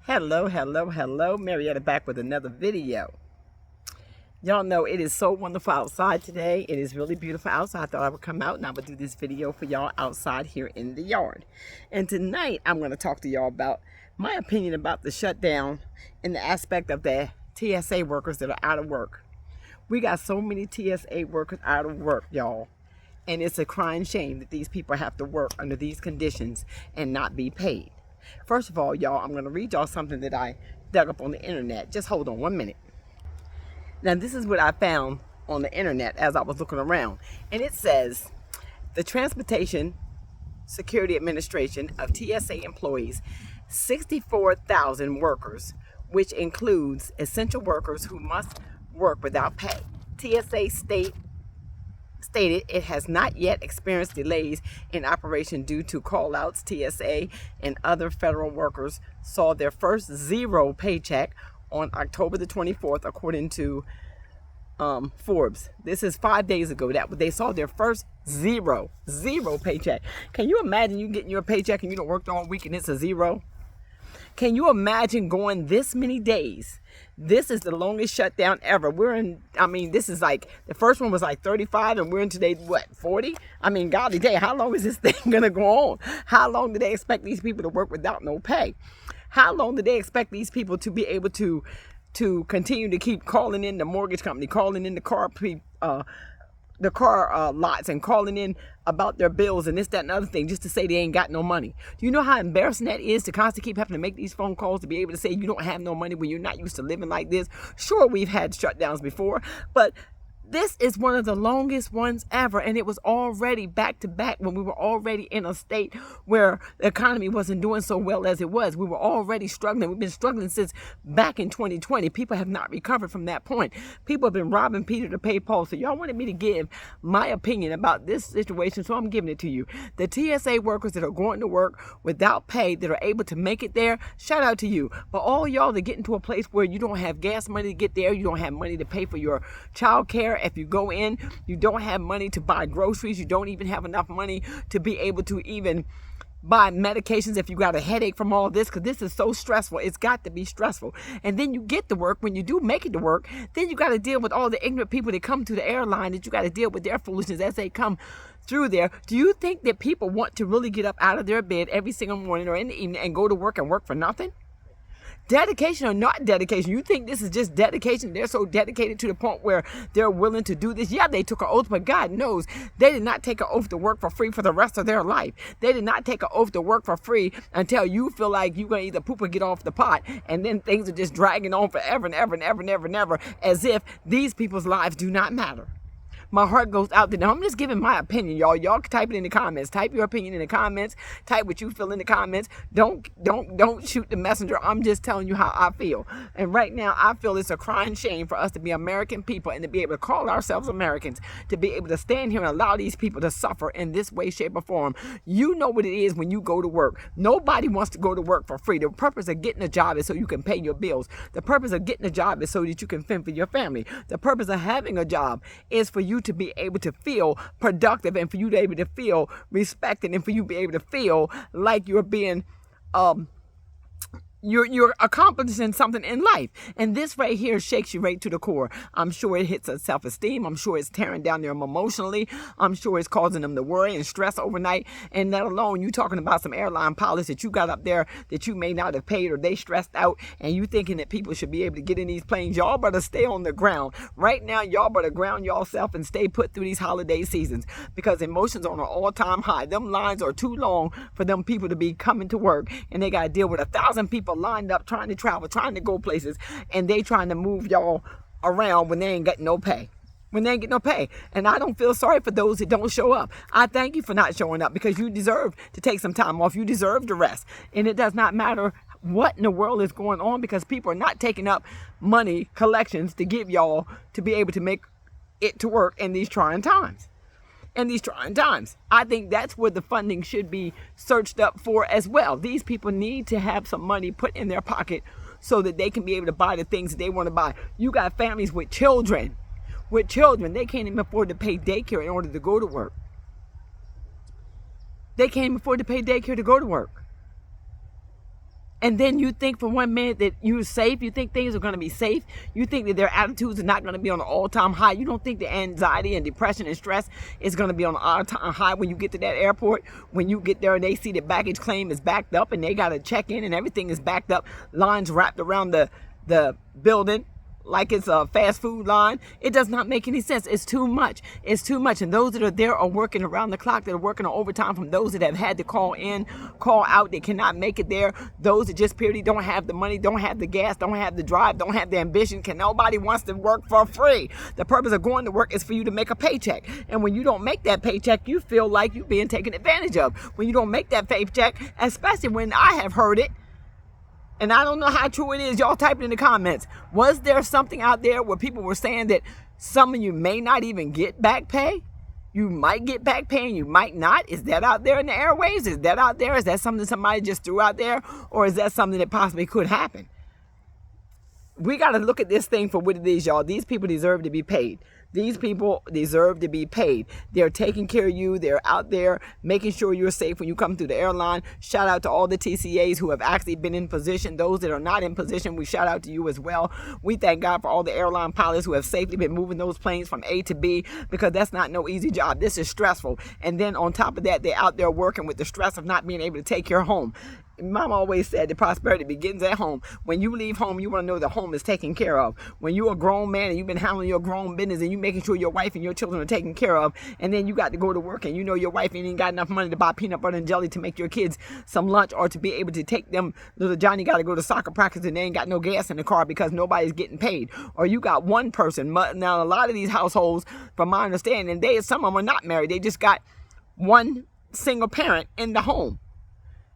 Hello. Marietta back with another video. Y'all know it is so wonderful outside today. It is really beautiful outside. I thought I would come out and I would do this video for y'all outside here in the yard. And tonight I'm going to talk to y'all about my opinion about the shutdown in the aspect of the T.S.A. workers that are out of work. We got so many T.S.A. workers out of work, y'all. And it's a crying shame that these people have to work under these conditions and not be paid. First of all, y'all, I'm going to read y'all something that I dug up on the internet. Just hold on 1 minute. Now, this is what I found on the internet as I was looking around. And it says, the Transportation Security Administration of T.S.A. employs 64,000 workers, which includes essential workers who must work without pay. T.S.A. stated it has not yet experienced delays in operation due to call-outs. T.S.A. and other federal workers saw their first zero paycheck on October the 24th, according to Forbes. This is 5 days ago that they saw their first zero paycheck. Can you imagine you getting your paycheck and you don't work all week and it's a zero? Can you imagine going this many days? This is the longest shutdown ever. This is like, the first one was like 35 and we're in today, what, 40? Golly day, how long is this thing going to go on? How long do they expect these people to work without no pay? How long do they expect these people to be able to continue to keep calling in the mortgage company, calling in the car lots and calling in about their bills and this, that, and other thing just to say they ain't got no money? Do you know how embarrassing that is to constantly keep having to make these phone calls to be able to say you don't have no money when you're not used to living like this? Sure, we've had shutdowns before, but this is one of the longest ones ever, and it was already back to back when we were already in a state where the economy wasn't doing so well as it was. We were already struggling. We've been struggling since back in 2020. People have not recovered from that point. People have been robbing Peter to pay Paul. So y'all wanted me to give my opinion about this situation, so I'm giving it to you. The T.S.A. workers that are going to work without pay, that are able to make it there, shout out to you. But all y'all that get into a place where you don't have gas money to get there, you don't have money to pay for your child care. If you go in, you don't have money to buy groceries. You don't even have enough money to be able to even buy medications if you got a headache from all this, because this is so stressful. It's got to be stressful. And then you get to work. When you do make it to work, then you got to deal with all the ignorant people that come to the airline, that you got to deal with their foolishness as they come through there. Do you think that people want to really get up out of their bed every single morning or in the evening and go to work and work for nothing? Dedication or not dedication? You think this is just dedication? They're so dedicated to the point where they're willing to do this. Yeah, they took an oath, but God knows they did not take an oath to work for free for the rest of their life. They did not take an oath to work for free until you feel like you're going to either poop or get off the pot. And then things are just dragging on forever and ever and ever and ever and ever, as if these people's lives do not matter. My heart goes out to them. I'm just giving my opinion, y'all. Y'all can type it in the comments. Type your opinion in the comments. Type what you feel in the comments. Don't shoot the messenger. I'm just telling you how I feel. And right now, I feel it's a crying shame for us to be American people and to be able to call ourselves Americans, to be able to stand here and allow these people to suffer in this way, shape, or form. You know what it is when you go to work. Nobody wants to go to work for free. The purpose of getting a job is so you can pay your bills. The purpose of getting a job is so that you can fend for your family. The purpose of having a job is for you to be able to feel productive and for you to be able to feel respected and for you to be able to feel like you're being you're accomplishing something in life. And this right here shakes you right to the core. I'm sure it hits a self-esteem. I'm sure it's tearing down them emotionally. I'm sure it's causing them to worry and stress overnight. And let alone you talking about some airline pilots that you got up there that you may not have paid, or they stressed out, and you thinking that people should be able to get in these planes. Y'all better stay on the ground. Right now, y'all better ground yourself and stay put through these holiday seasons, because emotions are on an all-time high. Them lines are too long for them people to be coming to work, and they got to deal with 1,000 people lined up trying to travel, trying to go places, and they trying to move y'all around when they ain't got no pay. When they ain't get no pay. And I don't feel sorry for those that don't show up. I thank you for not showing up, because you deserve to take some time off. You deserve to rest. And it does not matter what in the world is going on, because people are not taking up money collections to give y'all to be able to make it to work in these trying times. I think that's where the funding should be searched up for as well. These people need to have some money put in their pocket so that they can be able to buy the things that they want to buy. You got families with children. They can't even afford to pay daycare in order to go to work. They can't even afford to pay daycare to go to work. And then you think for 1 minute that you're safe. You think things are going to be safe. You think that their attitudes are not going to be on an all-time high. You don't think the anxiety and depression and stress is going to be on an all-time high when you get to that airport. When you get there and they see the baggage claim is backed up and they got to check in and everything is backed up. Lines wrapped around the building like it's a fast food line. It does not make any sense. It's too much. It's too much. And those that are there are working around the clock. They're working on overtime. From those that have had to call in, call out, they cannot make it there. Those that just purely don't have the money, don't have the gas, don't have the drive, don't have the ambition. Nobody wants to work for free. The purpose of going to work is for you to make a paycheck. And when you don't make that paycheck, you feel like you're being taken advantage of. When you don't make that paycheck, especially when I have heard it, and I don't know how true it is. Y'all type it in the comments. Was there something out there where people were saying that some of you may not even get back pay? You might get back pay and you might not. Is that out there in the airwaves? Is that out there? Is that something somebody just threw out there? Or is that something that possibly could happen? We got to look at this thing for what it is, y'all. These people deserve to be paid. These people deserve to be paid. They're taking care of you. They're out there making sure you're safe when you come through the airline. Shout out to all the T.S.A.s who have actually been in position. Those that are not in position, we shout out to you as well. We thank God for all the airline pilots who have safely been moving those planes from A to B, because that's not no easy job. This is stressful. And then on top of that, they're out there working with the stress of not being able to take your home. Mom always said that prosperity begins at home. When you leave home, you want to know the home is taken care of. When you're a grown man and you've been handling your grown business and you making sure your wife and your children are taken care of, and then you got to go to work and you know your wife ain't even got enough money to buy peanut butter and jelly to make your kids some lunch, or to be able to take them, little Johnny got to go to soccer practice and they ain't got no gas in the car because nobody's getting paid. Or you got one person. Now a lot of these households, from my understanding, some of them are not married. They just got one single parent in the home.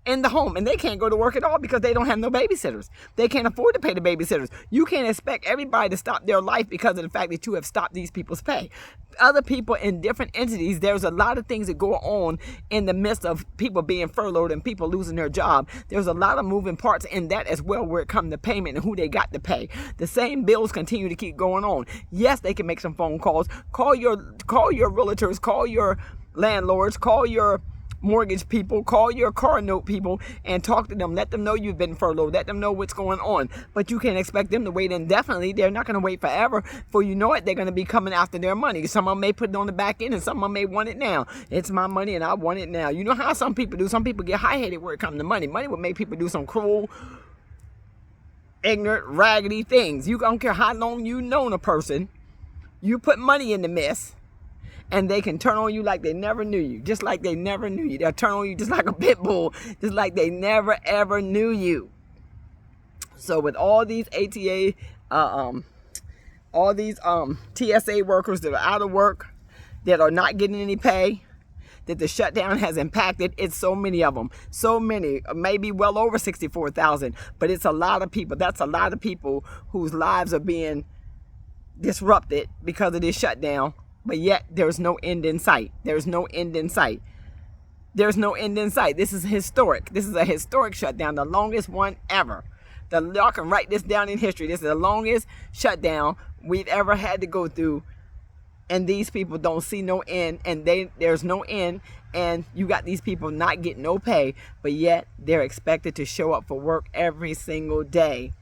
And they can't go to work at all because they don't have no babysitters. They can't afford to pay the babysitters. You can't expect everybody to stop their life because of the fact that you have stopped these people's pay. Other people in different entities, there's a lot of things that go on in the midst of people being furloughed and people losing their job. There's a lot of moving parts in that as well, where it comes to payment and who they got to pay. The same bills continue to keep going on. Yes, they can make some phone calls. Call your realtors, call your landlords, call your mortgage people, call your car note people and talk to them. Let them know you've been furloughed. Let them know what's going on. But you can't expect them to wait indefinitely. They're not going to wait forever. For you know it, they're going to be coming after their money. Some of them may put it on the back end and some of them may want it now. It's my money and I want it now. You know how some people do. Some people get high-headed where it comes to money. Money will make people do some cruel, ignorant, raggedy things. You don't care how long you've known a person. You put money in the mess, and they can turn on you like they never knew you, just like they never knew you. They'll turn on you just like a pit bull, just like they never, ever knew you. So with all these all these T.S.A. workers that are out of work, that are not getting any pay, that the shutdown has impacted, it's so many of them. So many, maybe well over 64,000. But it's a lot of people. That's a lot of people whose lives are being disrupted because of this shutdown. But yet, there's no end in sight. There's no end in sight. There's no end in sight. This is historic. This is a historic shutdown, the longest one ever. Y'all can write this down in history. This is the longest shutdown we've ever had to go through. And these people don't see no end. And there's no end. And you got these people not getting no pay. But yet, they're expected to show up for work every single day.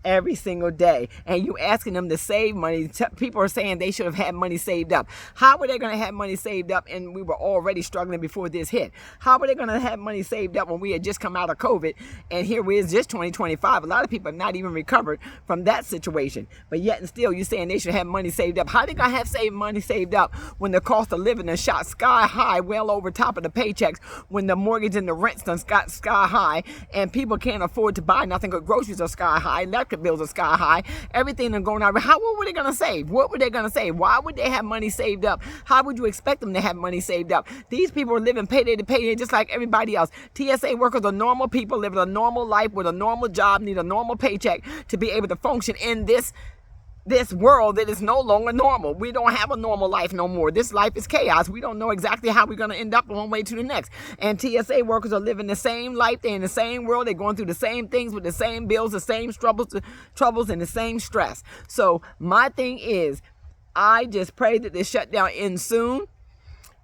Every single day. And you asking them to save money. People are saying they should have had money saved up. How were they going to have money saved up and we were already struggling before this hit? How were they going to have money saved up when we had just come out of COVID and here we is just 2025? A lot of people have not even recovered from that situation. But yet and still you're saying they should have money saved up. How they going to have money saved up when the cost of living is shot sky high, well over top of the paychecks, when the mortgage and the rents done got sky high and people can't afford to buy nothing because groceries are sky high, electric bills are sky high, everything is going on. What were they going to save? What were they going to save? Why would they have money saved up? How would you expect them to have money saved up? These people are living payday to payday just like everybody else. T.S.A. workers are normal people living a normal life with a normal job, need a normal paycheck to be able to function in this world that is no longer normal. We don't have a normal life no more. This life is chaos. We don't know exactly how we're going to end up one way to the next. And T.S.A. workers are living the same life. They're in the same world. They're going through the same things with the same bills, the same troubles and the same stress. So my thing is, I just pray that this shutdown ends soon.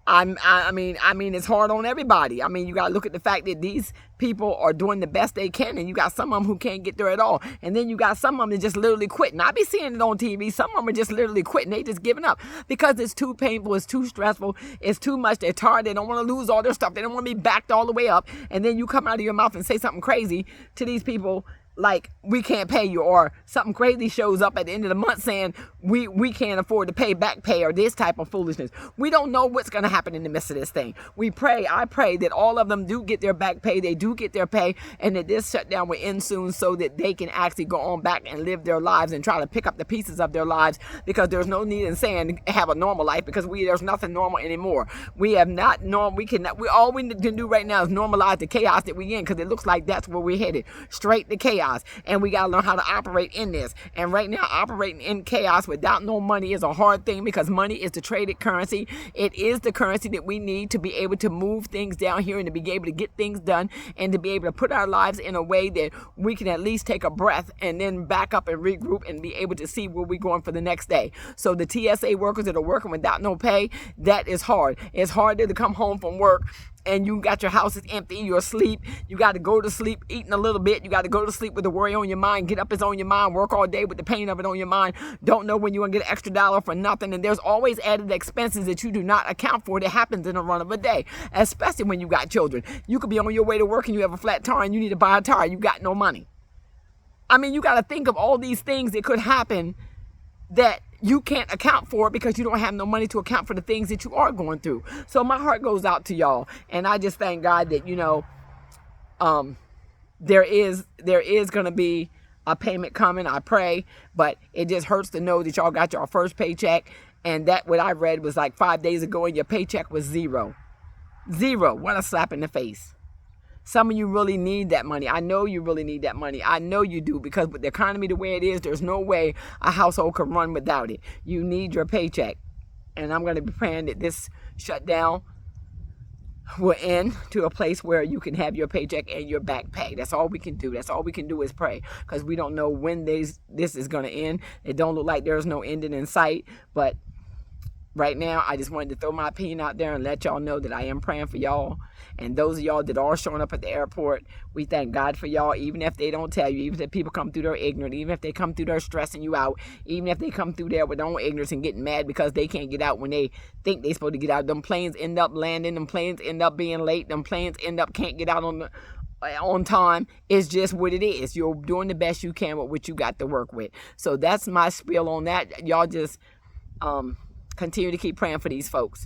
I mean, it's hard on everybody. I mean, you gotta look at the fact that these people are doing the best they can, and you got some of them who can't get there at all, and then you got some of them that just literally quitting. I be seeing it on TV. Some of them are just literally quitting. They just giving up because it's too painful, it's too stressful, it's too much. They're tired. They don't want to lose all their stuff. They don't want to be backed all the way up, and then you come out of your mouth and say something crazy to these people, like we can't pay you, or something crazy shows up at the end of the month saying we can't afford to back pay, or this type of foolishness. We don't know what's going to happen in the midst of this thing. I pray that all of them do get their back pay, they do get their pay, and that this shutdown will end soon so that they can actually go on back and live their lives and try to pick up the pieces of their lives, because there's no need in saying have a normal life, because there's nothing normal anymore. We have not normal. All we can do right now is normalize the chaos that we're in, because it looks like that's where we're headed, straight to chaos. And we got to learn how to operate in this. And right now, operating in chaos without no money is a hard thing, because money is the traded currency. It is the currency that we need to be able to move things down here and to be able to get things done and to be able to put our lives in a way that we can at least take a breath and then back up and regroup and be able to see where we're going for the next day. So the T.S.A. workers that are working without no pay, that is hard. It's harder to come home from work and you got your house is empty, you're asleep, you got to go to sleep eating a little bit, you got to go to sleep with the worry on your mind, get up is on your mind, work all day with the pain of it on your mind, don't know when you're going to get an extra dollar for nothing, and there's always added expenses that you do not account for that happens in the run of a day, especially when you got children. You could be on your way to work and you have a flat tire and you need to buy a tire, you got no money. I mean, you got to think of all these things that could happen that you can't account for because you don't have no money to account for the things that you are going through. So my heart goes out to y'all, and I just thank God that, there is going to be a payment coming, I pray, but it just hurts to know that y'all got your first paycheck, and that what I read was like 5 days ago, and your paycheck was zero. What a slap in the face. Some of you really need that money. I know you really need that money. I know you do, because with the economy the way it is, there's no way a household can run without it. You need your paycheck. And I'm going to be praying that this shutdown will end to a place where you can have your paycheck and your back pay. That's all we can do. That's all we can do is pray, because we don't know when this is going to end. It don't look like there's no ending in sight, but right now, I just wanted to throw my opinion out there and let y'all know that I am praying for y'all. And those of y'all that are showing up at the airport, we thank God for y'all, even if they don't tell you, even if people come through there ignorant, even if they come through there stressing you out, even if they come through there with their own ignorance and getting mad because they can't get out when they think they're supposed to get out. Them planes end up landing, them planes end up being late, them planes end up can't get out on time. It's just what it is. You're doing the best you can with what you got to work with. So that's my spiel on that. Y'all just continue to keep praying for these folks,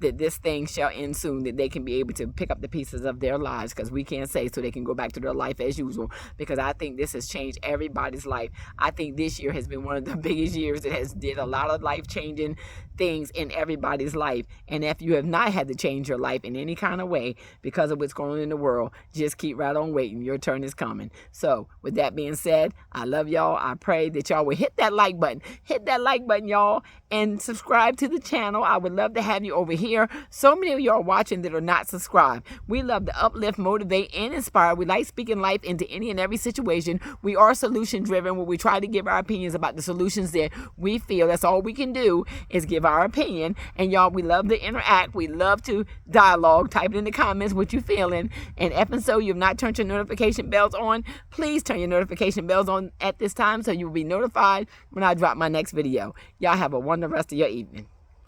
that this thing shall end soon, that they can be able to pick up the pieces of their lives, because we can't say, so they can go back to their life as usual, because I think this has changed everybody's life. I think this year has been one of the biggest years that has did a lot of life-changing things in everybody's life. And if you have not had to change your life in any kind of way because of what's going on in the world, just keep right on waiting. Your turn is coming. So with that being said, I love y'all. I pray that y'all will hit that like button. Hit that like button, y'all, and subscribe to the channel. I would love to have you over here. So many of y'all watching that are not subscribed. We love to uplift, motivate, and inspire. We like speaking life into any and every situation. We are solution driven, where we try to give our opinions about the solutions that we feel. That's all we can do, is give our opinion. And y'all, we love to interact. We love to dialogue. Type it in the comments what you feeling. And if and so you have not turned your notification bells on, please turn your notification bells on at this time, so you will be notified when I drop my next video. Y'all have a wonderful rest of your evening.